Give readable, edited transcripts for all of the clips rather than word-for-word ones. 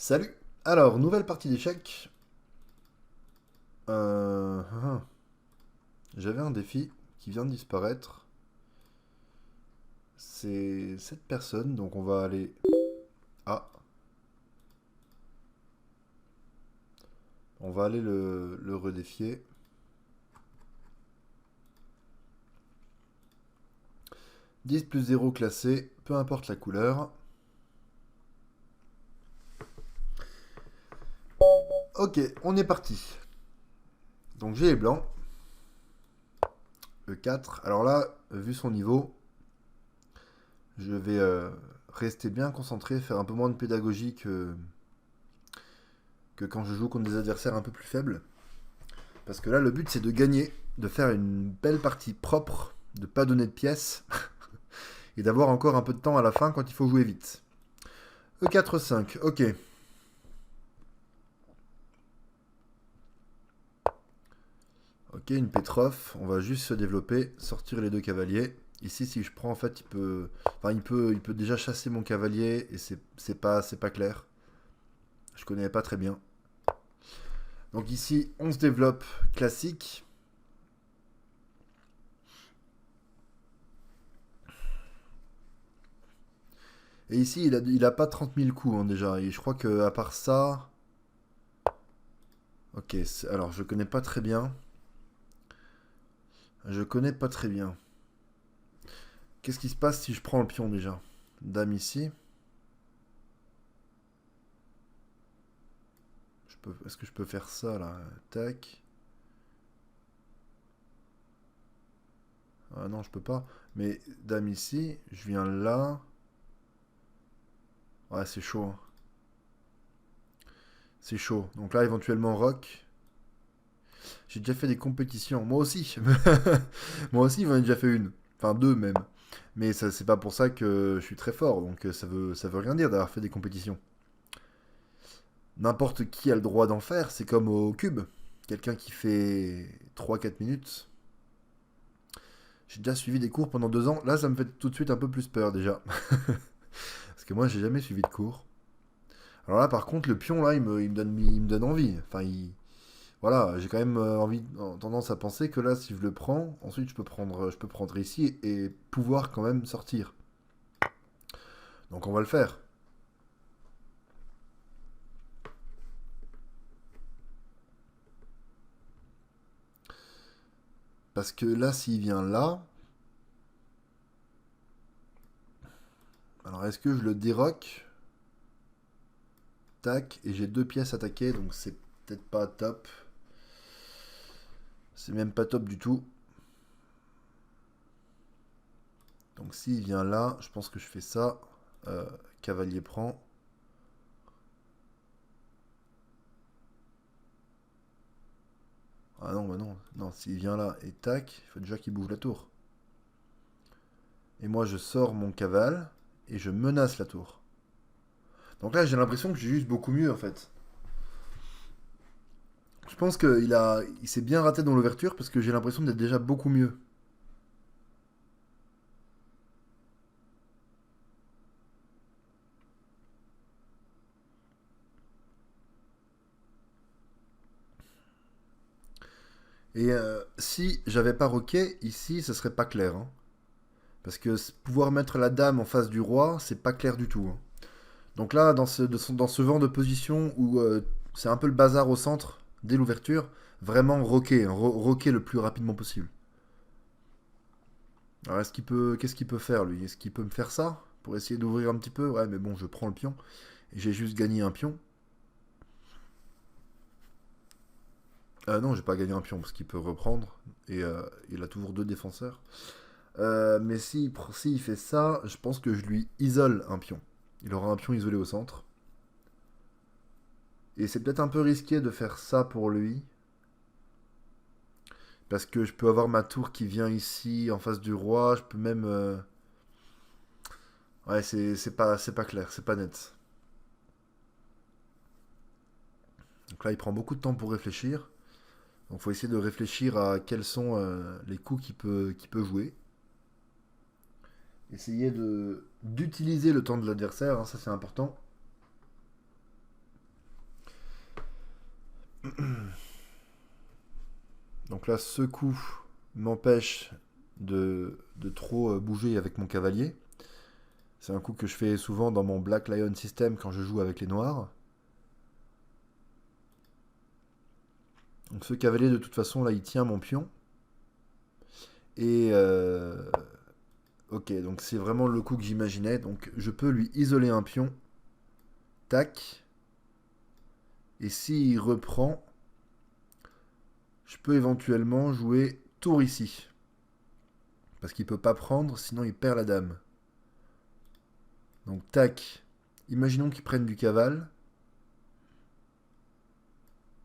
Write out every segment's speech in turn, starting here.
Salut. Alors, nouvelle partie d'échecs. Euh, ah, ah. J'avais un défi qui vient de disparaître. C'est cette personne, donc on va aller... Ah, on va aller le redéfier. 10 plus 0 classé, peu importe la couleur. Ok, on est parti. Donc j'ai les blancs. E4. Alors là, vu son niveau, je vais rester bien concentré, faire un peu moins de pédagogie que quand je joue contre des adversaires un peu plus faibles. Parce que là, le but, c'est de gagner, de faire une belle partie propre, de pas donner de pièces, et d'avoir encore un peu de temps à la fin quand il faut jouer vite. E4-5, ok. Ok, une Petrov, on va juste se développer, sortir les deux cavaliers. Ici, si je prends, en fait, il peut déjà chasser mon cavalier, et c'est pas clair. Je connais pas très bien. Donc ici, on se développe classique. Et ici, il a pas 30 000 coups hein, déjà. Et je crois que à part ça... Ok, alors je connais pas très bien. Je connais pas très bien. Qu'est-ce qui se passe si je prends le pion déjà? Dame ici. Est-ce que je peux faire ça là? Tac. Ah non, je peux pas. Mais dame ici, je viens là. Ouais, c'est chaud, hein. C'est chaud. Donc là, éventuellement rock. J'ai déjà fait des compétitions. Moi aussi. Moi aussi, j'en ai déjà fait une. Enfin, deux même. Mais ça, c'est pas pour ça que je suis très fort. Donc ça veut rien dire d'avoir fait des compétitions. N'importe qui a le droit d'en faire. C'est comme au cube. Quelqu'un qui fait 3 4 minutes. J'ai déjà suivi des cours pendant 2 ans. Là, ça me fait tout de suite un peu plus peur déjà. Parce que moi, j'ai jamais suivi de cours. Alors là, par contre, le pion, là, il me donne envie. Enfin, voilà, j'ai quand même tendance à penser que là, si je le prends, ensuite, je peux prendre ici et pouvoir quand même sortir. Donc, on va le faire. Parce que là, s'il vient là, alors est-ce que je le déroque? Tac, et j'ai deux pièces attaquées, donc c'est peut-être pas top. C'est même pas top du tout. Donc s'il vient là, je pense que je fais ça. Euh, Cavalier prend. Ah non, bah non. Non, s'il vient là et tac, il faut déjà qu'il bouge la tour. Et moi, je sors mon cavale et je menace la tour. Donc là, j'ai l'impression que j'ai juste beaucoup mieux en fait. Je pense qu'il s'est bien raté dans l'ouverture parce que j'ai l'impression d'être déjà beaucoup mieux. Et si j'avais pas roqué, ici, ce serait pas clair, hein. Parce que pouvoir mettre la dame en face du roi, c'est pas clair du tout, hein. Donc là, dans ce genre de position où c'est un peu le bazar au centre, dès l'ouverture, vraiment roquer, hein, roquer le plus rapidement possible. Alors qu'est-ce qu'il peut faire lui? Est-ce qu'il peut me faire ça? Pour essayer d'ouvrir un petit peu? Ouais, mais bon, je prends le pion. Et j'ai juste gagné un pion. Non, j'ai pas gagné un pion parce qu'il peut reprendre. Et il a toujours deux défenseurs. Mais s'il fait ça, je pense que je lui isole un pion. Il aura un pion isolé au centre. Et c'est peut-être un peu risqué de faire ça pour lui. Parce que je peux avoir ma tour qui vient ici en face du roi. Je peux même. Ouais, c'est pas clair, c'est pas net. Donc là, il prend beaucoup de temps pour réfléchir. Donc il faut essayer de réfléchir à quels sont les coups qu'il peut jouer. Essayer d'utiliser le temps de l'adversaire, hein, ça c'est important. Donc là, ce coup m'empêche de trop bouger avec mon cavalier. C'est un coup que je fais souvent dans mon Black Lion system quand je joue avec les noirs. Donc ce cavalier, de toute façon, là, il tient mon pion. Et ok, donc c'est vraiment le coup que j'imaginais. Donc je peux lui isoler un pion. Tac. Et s'il reprend, je peux éventuellement jouer tour ici. Parce qu'il peut pas prendre, sinon il perd la dame. Donc tac. Imaginons qu'il prenne du cavale.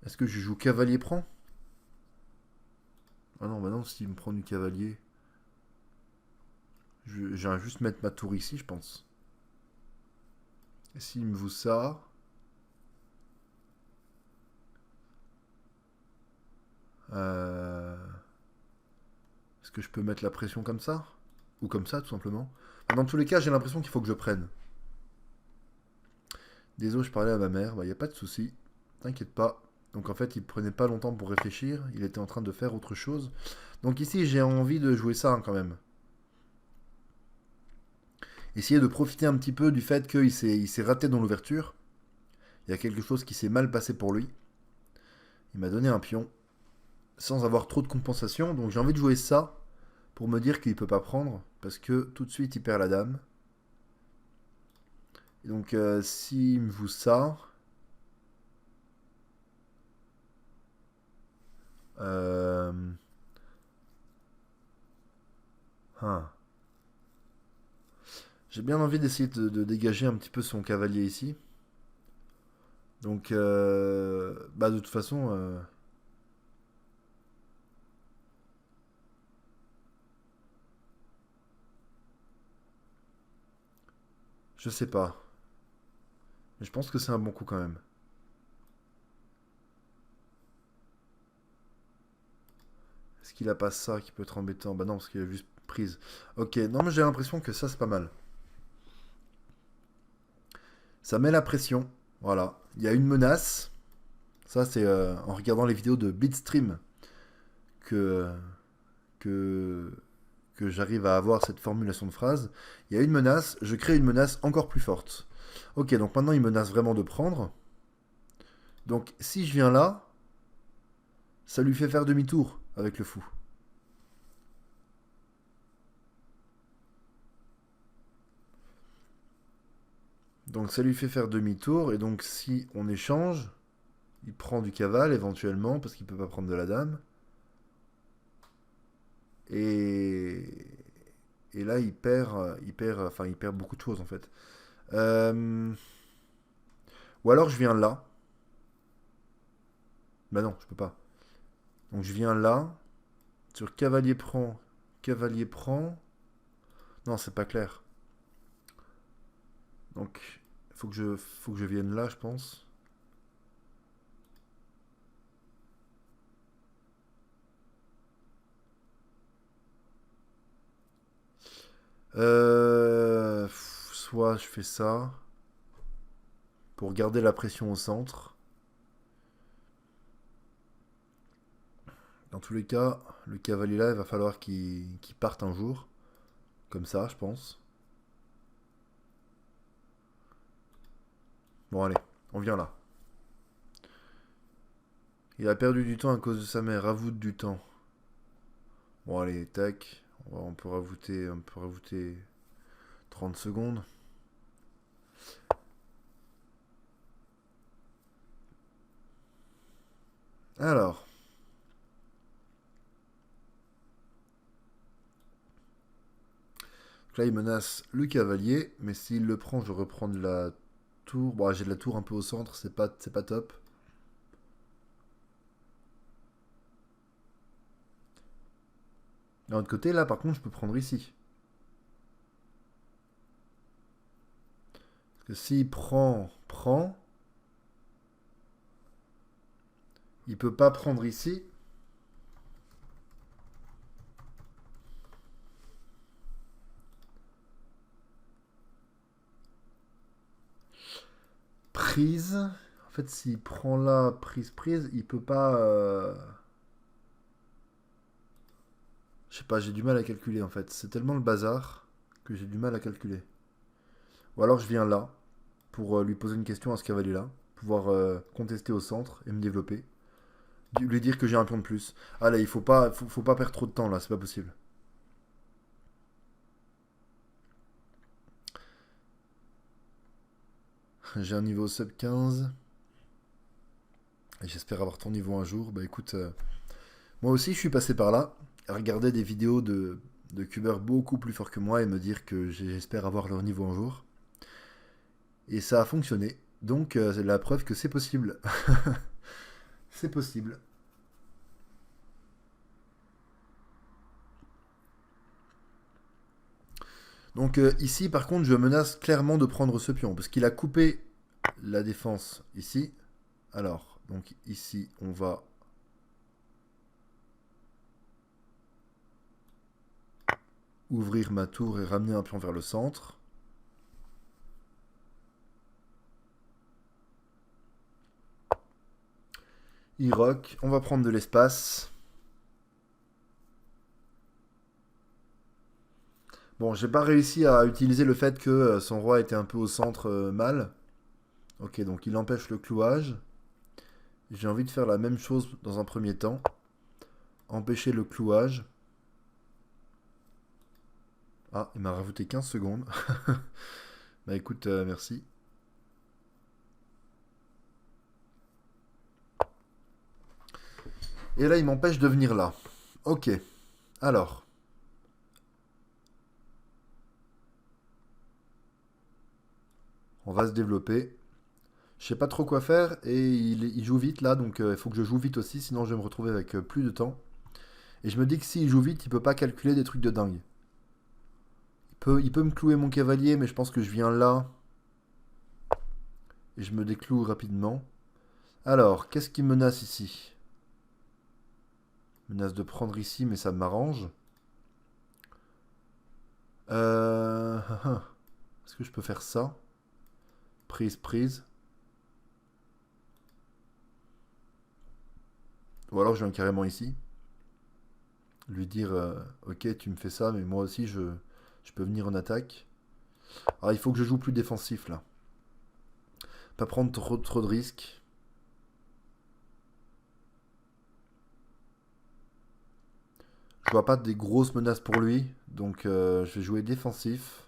Est-ce que je joue cavalier prend? Ah non, bah non, s'il me prend du cavalier. Je vais juste mettre ma tour ici, je pense. Et s'il me joue ça. Est-ce que je peux mettre la pression comme ça? Ou comme ça, tout simplement. Dans tous les cas, j'ai l'impression qu'il faut que je prenne. Désolé, je parlais à ma mère. Bah, y a pas de souci. T'inquiète pas. Donc en fait, il prenait pas longtemps pour réfléchir. Il était en train de faire autre chose. Donc ici, j'ai envie de jouer ça quand même. Essayer de profiter un petit peu du fait qu'il s'est raté dans l'ouverture. Il y a quelque chose qui s'est mal passé pour lui. Il m'a donné un pion sans avoir trop de compensation. Donc j'ai envie de jouer ça pour me dire qu'il peut pas prendre. Parce que tout de suite, il perd la dame. Et donc s'il me joue ça. Euh, hein. J'ai bien envie d'essayer de dégager un petit peu son cavalier ici. Donc, bah de toute façon, je sais pas. Mais je pense que c'est un bon coup quand même. Est-ce qu'il a pas ça qui peut être embêtant? Bah non, parce qu'il a juste prise. Ok, non mais j'ai l'impression que ça c'est pas mal. Ça met la pression. Voilà. Il y a une menace. Ça c'est en regardant les vidéos de Bitstream que, que, que j'arrive à avoir cette formulation de phrase. Il y a une menace, je crée une menace encore plus forte. Ok, donc maintenant il menace vraiment de prendre. Donc si je viens là, ça lui fait faire demi-tour avec le fou. Donc ça lui fait faire demi-tour, et donc si on échange, il prend du cavale éventuellement, parce qu'il peut pas prendre de la dame. Et, et là il perd beaucoup de choses en fait. Euh, ou alors je viens là. Bah non, je peux pas. Donc je viens là, sur cavalier prend, cavalier prend. Non, c'est pas clair. Donc faut que je vienne là, je pense. Soit je fais ça pour garder la pression au centre. Dans tous les cas, le cavalier là, il va falloir qu'il parte un jour. Comme ça, je pense. Bon, allez, on vient là. Il a perdu du temps à cause de sa mère. Ravoute du temps. Bon, allez, tac. On peut rajouter 30 secondes. Alors, là, il menace le cavalier. Mais s'il le prend, je reprends de la tour. Bon, j'ai de la tour un peu au centre. C'est pas top. D'un autre côté, là, par contre, je peux prendre ici. Parce que s'il prend, il peut pas prendre ici. Prise. fait, s'il prend là, prise, il peut pas... Je sais pas, j'ai du mal à calculer en fait. C'est tellement le bazar que j'ai du mal à calculer. Ou alors je viens là pour lui poser une question à ce cavalier-là, pouvoir contester au centre et me développer. Lui dire que j'ai un pion de plus. Ah là, il faut pas perdre trop de temps là, c'est pas possible. J'ai un niveau sub 15 et j'espère avoir ton niveau un jour. Bah écoute, moi aussi je suis passé par là, à regarder des vidéos de cubeurs beaucoup plus forts que moi et me dire que j'espère avoir leur niveau un jour. Et ça a fonctionné. Donc c'est la preuve que c'est possible. C'est possible. Donc ici par contre je menace clairement de prendre ce pion parce qu'il a coupé la défense ici. Alors donc ici on va ouvrir ma tour et ramener un pion vers le centre. Il rock, on va prendre de l'espace. Bon, j'ai pas réussi à utiliser le fait que son roi était un peu au centre mal. Ok, donc il empêche le clouage. J'ai envie de faire la même chose dans un premier temps. Empêcher le clouage. Ah, il m'a rajouté 15 secondes. Bah écoute, merci. Et là, il m'empêche de venir là. Ok, alors. On va se développer. Je sais pas trop quoi faire et il joue vite là, donc il faut que je joue vite aussi, sinon je vais me retrouver avec plus de temps. Et je me dis que s'il joue vite, il peut pas calculer des trucs de dingue. Il peut me clouer mon cavalier, mais je pense que je viens là et je me décloue rapidement. Alors, qu'est-ce qui menace ici? Menace de prendre ici, mais ça m'arrange. Euh... Est-ce que je peux faire ça? Prise. Ou alors je viens carrément ici. Lui dire, ok, tu me fais ça, mais moi aussi je peux venir en attaque. Alors il faut que je joue plus défensif là. Pas prendre trop de risques. Je vois pas des grosses menaces pour lui, donc je vais jouer défensif.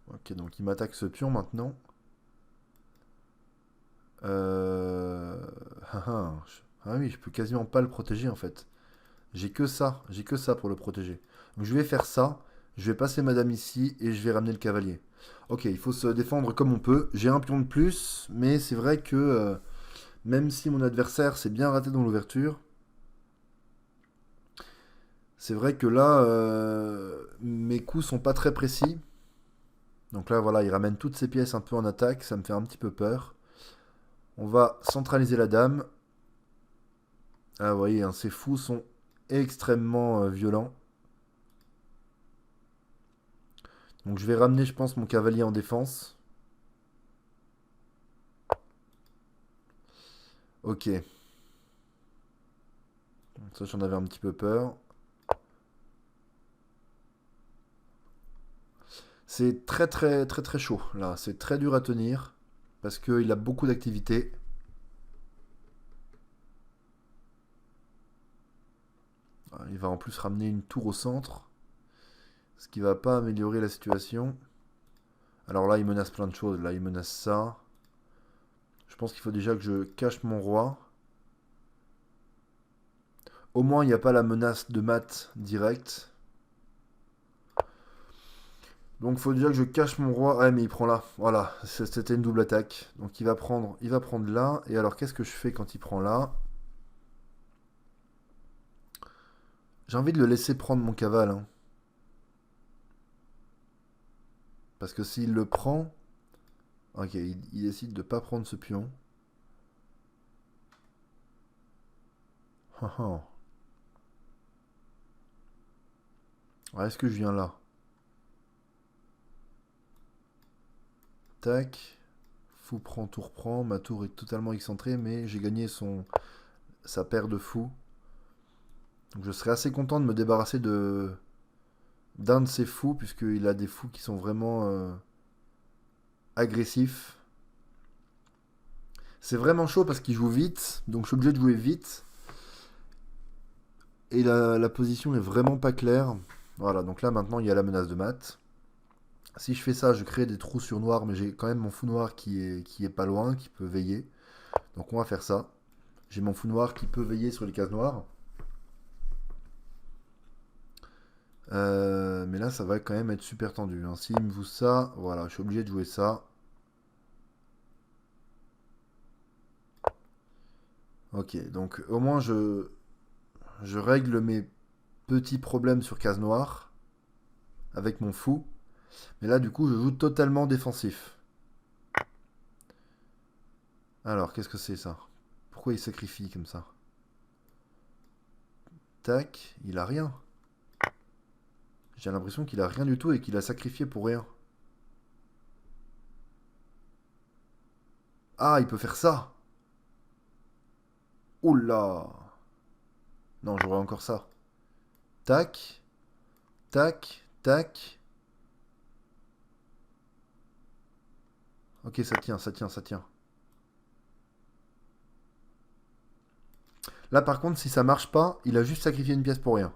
Ok, donc il m'attaque ce pion maintenant. Euh... Ah, ah, ah oui, je peux quasiment pas le protéger en fait. J'ai que ça pour le protéger. Donc je vais faire ça, je vais passer madame ici et je vais ramener le cavalier. Ok, il faut se défendre comme on peut. J'ai un pion de plus, mais c'est vrai que même si mon adversaire s'est bien raté dans l'ouverture, c'est vrai que là, mes coups sont pas très précis. Donc là, voilà, il ramène toutes ses pièces un peu en attaque, ça me fait un petit peu peur. On va centraliser la dame. Ah, vous voyez, hein, ces fous sont extrêmement violents. Donc je vais ramener, je pense, mon cavalier en défense. Ok. Ça, j'en avais un petit peu peur. C'est très chaud, là. C'est très dur à tenir. Parce qu'il a beaucoup d'activités. Il va en plus ramener une tour au centre. Ce qui va pas améliorer la situation. Alors là, il menace plein de choses. Là, il menace ça. Je pense qu'il faut déjà que je cache mon roi. Au moins, il n'y a pas la menace de mat direct. Donc, il faut déjà que je cache mon roi. Ouais, mais il prend là. Voilà, c'était une double attaque. Donc, il va prendre là. Et alors, qu'est-ce que je fais quand il prend là? J'ai envie de le laisser prendre mon cavale, hein. Parce que s'il le prend... Ok, il décide de pas prendre ce pion. Ah, ah. Ouais, est-ce que je viens là? Tac. Fou prend, tour prend. Ma tour est totalement excentrée, mais j'ai gagné sa paire de fous. Donc je serais assez content de me débarrasser d'un de ces fous, puisqu'il a des fous qui sont vraiment agressifs. C'est vraiment chaud parce qu'il joue vite, donc je suis obligé de jouer vite. Et la position est vraiment pas claire. Voilà, donc là maintenant il y a la menace de mat. Si je fais ça, je crée des trous sur noir, mais j'ai quand même mon fou noir qui est pas loin, qui peut veiller. Donc on va faire ça. J'ai mon fou noir qui peut veiller sur les cases noires. Mais là, ça va quand même être super tendu, hein. S'il me joue ça, voilà, je suis obligé de jouer ça. Ok, donc au moins je règle mes petits problèmes sur case noire avec mon fou. Mais là, du coup, je joue totalement défensif. Alors, qu'est-ce que c'est ça? Pourquoi il sacrifie comme ça? Tac, il a rien. J'ai l'impression qu'il a rien du tout et qu'il a sacrifié pour rien. Ah, il peut faire ça. Oula. Non, j'aurais encore ça. Tac, tac, tac. Ok, ça tient, ça tient, ça tient. Là, par contre, si ça marche pas, il a juste sacrifié une pièce pour rien.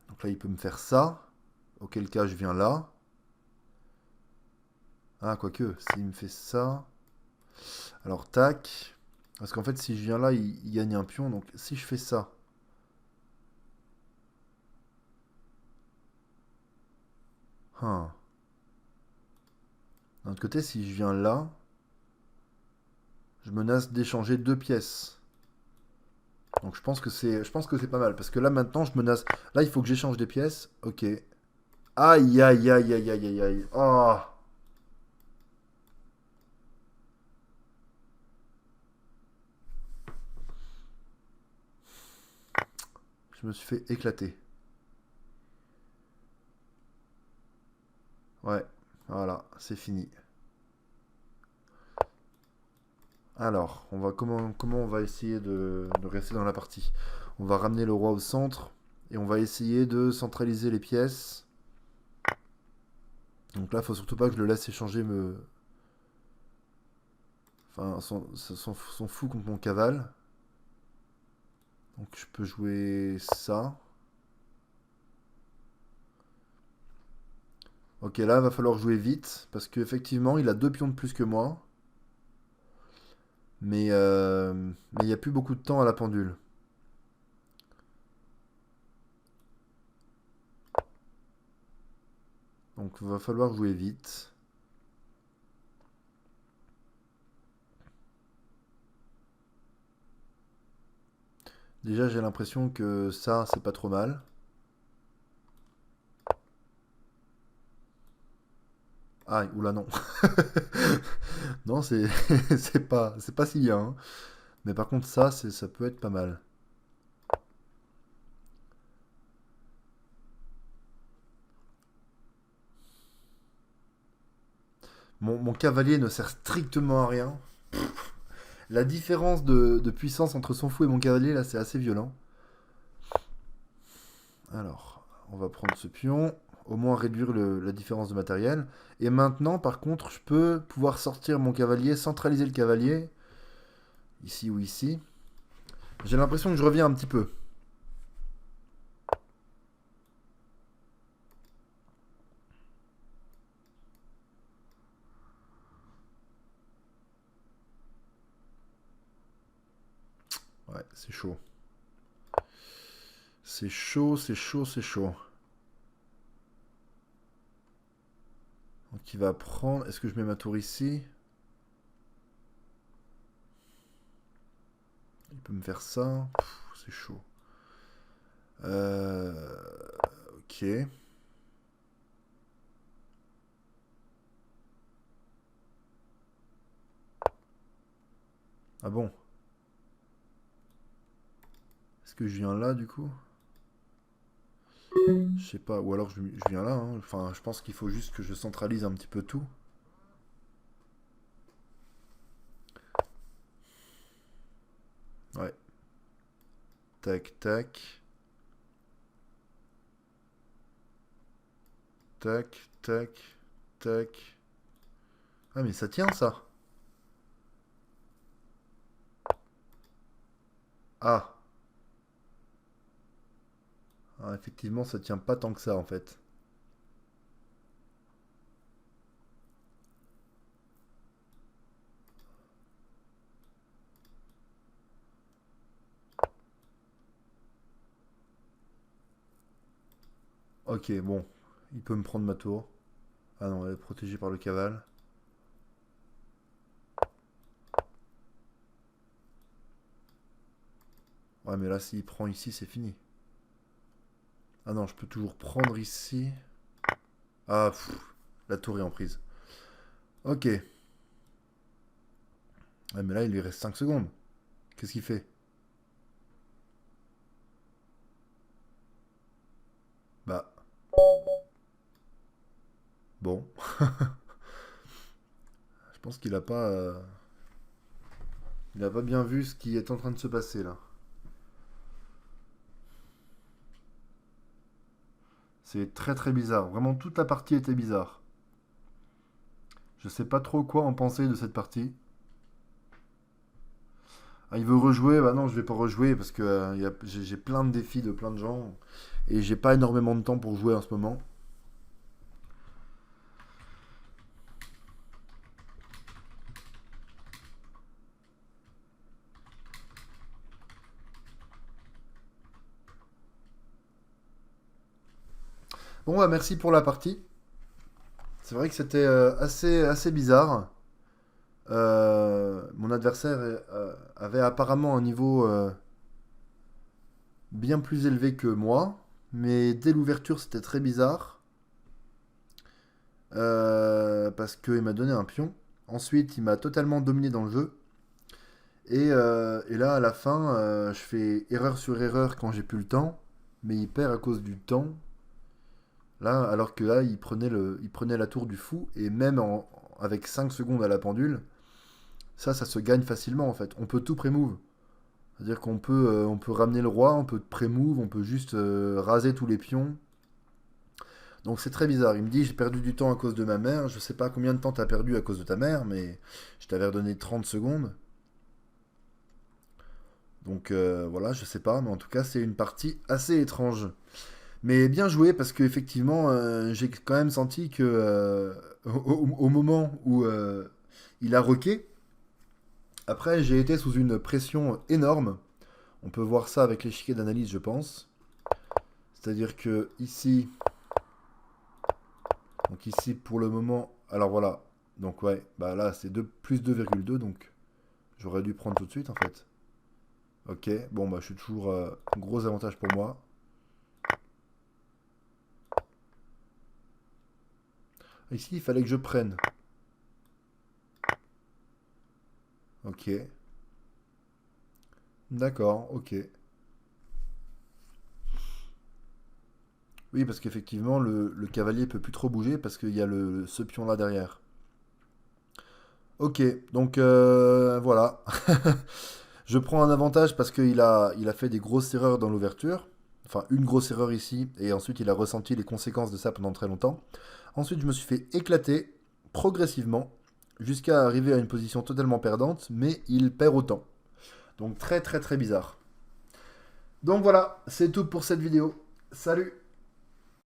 Donc là, il peut me faire ça. Auquel cas, je viens là. Ah, quoique, s'il me fait ça. Alors, tac. Parce qu'en fait, si je viens là, il gagne un pion. Donc, si je fais ça. Hein. D'un autre côté, si je viens là, je menace d'échanger deux pièces. Donc, je pense que c'est pas mal. Parce que là, maintenant, je menace. Là, il faut que j'échange des pièces. Ok. Aïe, aïe, aïe, aïe, aïe, aïe, aïe. Oh. Je me suis fait éclater. Ouais. Voilà, c'est fini. Alors, comment on va essayer de rester dans la partie? On va ramener le roi au centre et on va essayer de centraliser les pièces. Donc là, faut surtout pas que je le laisse échanger enfin, son fou contre mon cavale. Donc je peux jouer ça. Ok, là, va falloir jouer vite parce qu'effectivement, il a deux pions de plus que moi. Mais il n'y a plus beaucoup de temps à la pendule. Donc il va falloir jouer vite. Déjà, j'ai l'impression que ça, c'est pas trop mal. Ah, oula non. Non, c'est pas si bien, hein. Mais par contre, ça peut être pas mal. Mon cavalier ne sert strictement à rien. La différence de puissance entre son fou et mon cavalier, là, c'est assez violent. Alors, on va prendre ce pion. Au moins réduire la différence de matériel. Et maintenant, par contre, je peux pouvoir sortir mon cavalier, centraliser le cavalier. Ici ou ici. J'ai l'impression que je reviens un petit peu. Ouais, c'est chaud. C'est chaud, c'est chaud, c'est chaud. Donc il va prendre... Est-ce que je mets ma tour ici? Il peut me faire ça. C'est chaud. Euh... Ok. Ah bon? Est-ce que je viens là du coup? Je sais pas, ou alors je viens là, hein. Enfin, je pense qu'il faut juste que je centralise un petit peu tout. Ouais. Tac, tac. Tac, tac, tac. Ah mais ça tient ça. Ah. Ah, effectivement, ça tient pas tant que ça en fait. Ok, bon. Il peut me prendre ma tour. Ah non, elle est protégée par le cavale. Ouais, mais là, s'il prend ici, c'est fini. Ah non, je peux toujours prendre ici. Ah, pff, la tour est en prise. Ok. Ouais, mais là, il lui reste 5 secondes. Qu'est-ce qu'il fait? Bah, bon. Je pense qu'il a pas... il a pas bien vu ce qui est en train de se passer là. C'est très très bizarre. Vraiment, toute la partie était bizarre. Je sais pas trop quoi en penser de cette partie. Ah, il veut rejouer, bah non, je vais pas rejouer parce que j'ai plein de défis de plein de gens et j'ai pas énormément de temps pour jouer en ce moment. Bon, bah merci pour la partie. C'est vrai que c'était assez bizarre. Mon adversaire avait apparemment un niveau bien plus élevé que moi, mais dès l'ouverture c'était très bizarre parce qu'il m'a donné un pion. Ensuite, il m'a totalement dominé dans le jeu. Et là, à la fin, je fais erreur sur erreur quand j'ai plus le temps, mais il perd à cause du temps. Là, alors que là, il prenait la tour du fou, et même avec 5 secondes à la pendule, ça se gagne facilement en fait. On peut tout pré-move. C'est-à-dire on peut ramener le roi, on peut pré-move, on peut juste raser tous les pions. Donc c'est très bizarre. Il me dit j'ai perdu du temps à cause de ma mère. Je sais pas combien de temps t'as perdu à cause de ta mère, mais je t'avais redonné 30 secondes. Donc voilà, je sais pas, mais en tout cas c'est une partie assez étrange. Mais bien joué parce qu'effectivement j'ai quand même senti que au moment où il a roqué, après j'ai été sous une pression énorme. On peut voir ça avec l'échiquier d'analyse, je pense. C'est-à-dire que ici, donc ici pour le moment, alors voilà, donc ouais, bah là c'est plus 2,2, donc j'aurais dû prendre tout de suite en fait. Ok, bon bah je suis toujours gros avantage pour moi. Ici il fallait que je prenne. Ok, d'accord, ok. Oui, parce qu'effectivement le cavalier peut plus trop bouger parce qu'il y a ce pion là derrière. Ok, donc voilà. Je prends un avantage parce il a fait des grosses erreurs dans l'ouverture. Enfin, une grosse erreur ici, et ensuite il a ressenti les conséquences de ça pendant très longtemps. Ensuite, je me suis fait éclater progressivement jusqu'à arriver à une position totalement perdante, mais il perd autant. Donc très très très bizarre. Donc voilà, c'est tout pour cette vidéo. Salut!